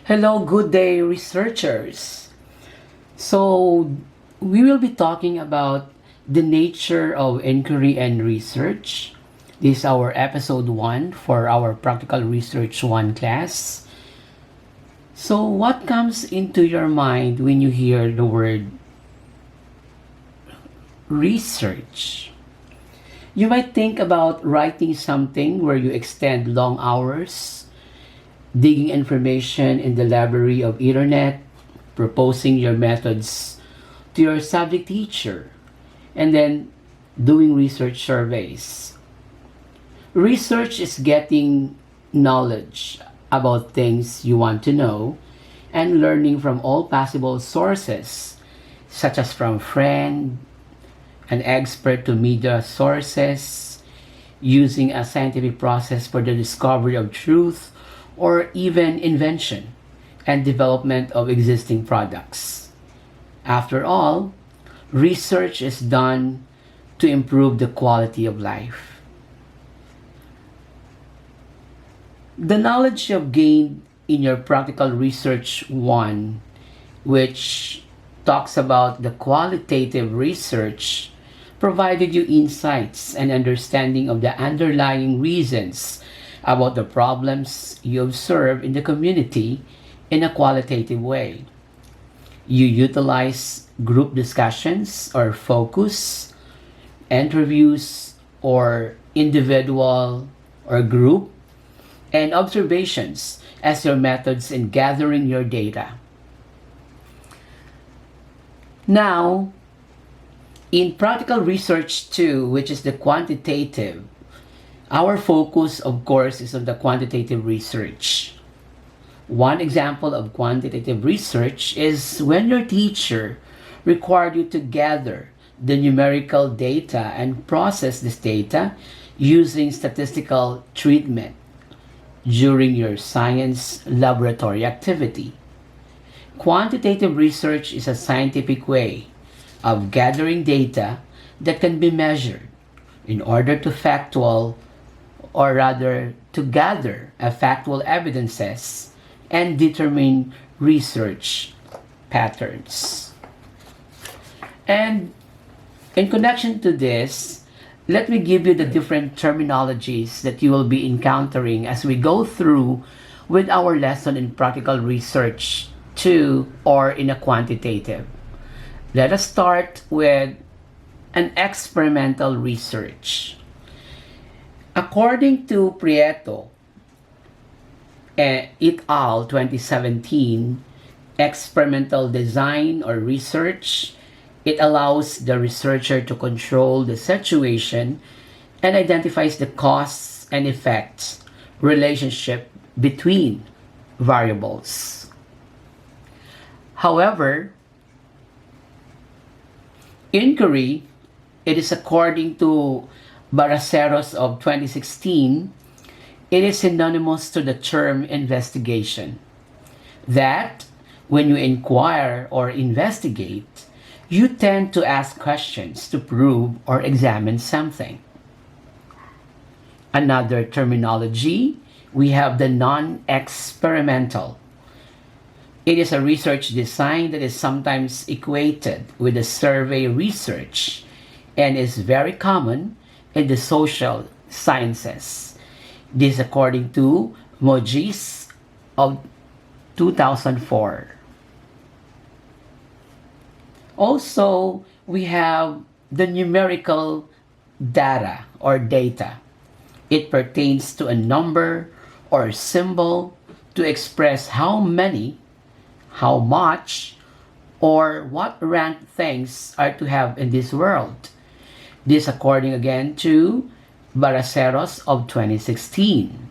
Hello, good day, researchers. So, we will be talking about the nature of inquiry and research. This is our episode 1 for our Practical Research 1 class. So, what comes into your mind when you hear the word research? You might think about writing something where you extend long hours, digging information in the library of internet, proposing your methods to your subject teacher, and then doing research surveys. Research is getting knowledge about things you want to know and learning from all possible sources, such as from friend, an expert to media sources, using a scientific process for the discovery of truth, or even invention and development of existing products. After all, research is done to improve the quality of life. The knowledge you've gained in your Practical Research 1, which talks about the qualitative research, provided you insights and understanding of the underlying reasons about the problems you observe in the community in a qualitative way. You utilize group discussions or focus, interviews or individual or group, and observations as your methods in gathering your data. Now, in Practical Research 2, which is the quantitative, our focus, of course, is on the quantitative research. One example of quantitative research is when your teacher required you to gather the numerical data and process this data using statistical treatment during your science laboratory activity. Quantitative research is a scientific way of gathering data that can be measured in order to gather factual evidences and determine research patterns. And in connection to this, let me give you the different terminologies that you will be encountering as we go through with our lesson in Practical Research 2 or in a quantitative. Let us start with an experimental research. According to Prieto et al. 2017, experimental design or research, it allows the researcher to control the situation and identifies the cause and effect relationship between variables. However, inquiry, it is according to Baraceros of 2016, it is synonymous to the term investigation. That when you inquire or investigate, you tend to ask questions to prove or examine something. Another terminology, we have the non-experimental. It is a research design that is sometimes equated with a survey research and is very common in the social sciences. This according to Mojis of 2004. Also, we have the numerical data or data. It pertains to a number or symbol to express how many, how much, or what rank things are to have in this world. This according again to Baraceros of 2016.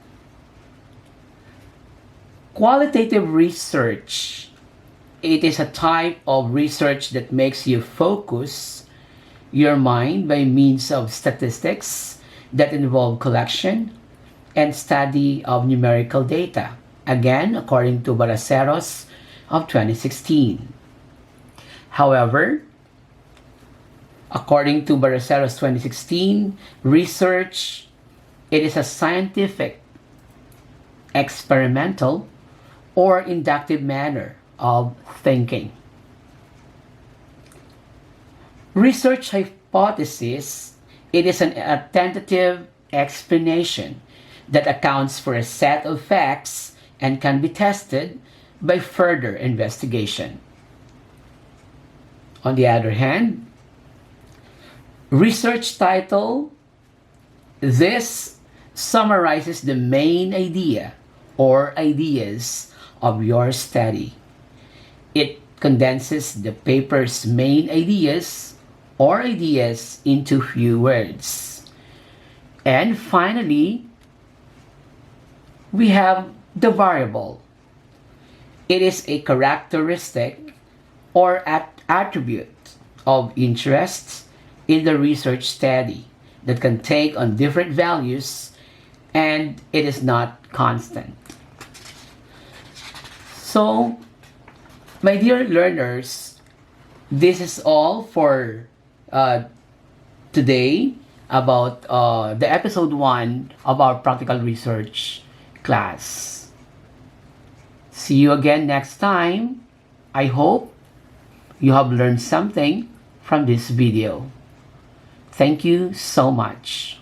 Qualitative research, it is a type of research that makes you focus your mind by means of statistics that involve collection and study of numerical data. Again, according to Baraceros of 2016. However, according to Baraceros 2016, research, it is a scientific, experimental, or inductive manner of thinking. Research hypothesis, it is a tentative explanation that accounts for a set of facts and can be tested by further investigation. On the other hand, research title, this summarizes the main idea or ideas of your study. It condenses the paper's main ideas or ideas into few words. And finally, we have the variable. It is a characteristic or attribute of interest in the research study that can take on different values, and it is not constant. So, my dear learners, this is all for today about the episode 1 of our practical research class. See you again next time. I hope you have learned something from this video. Thank you so much.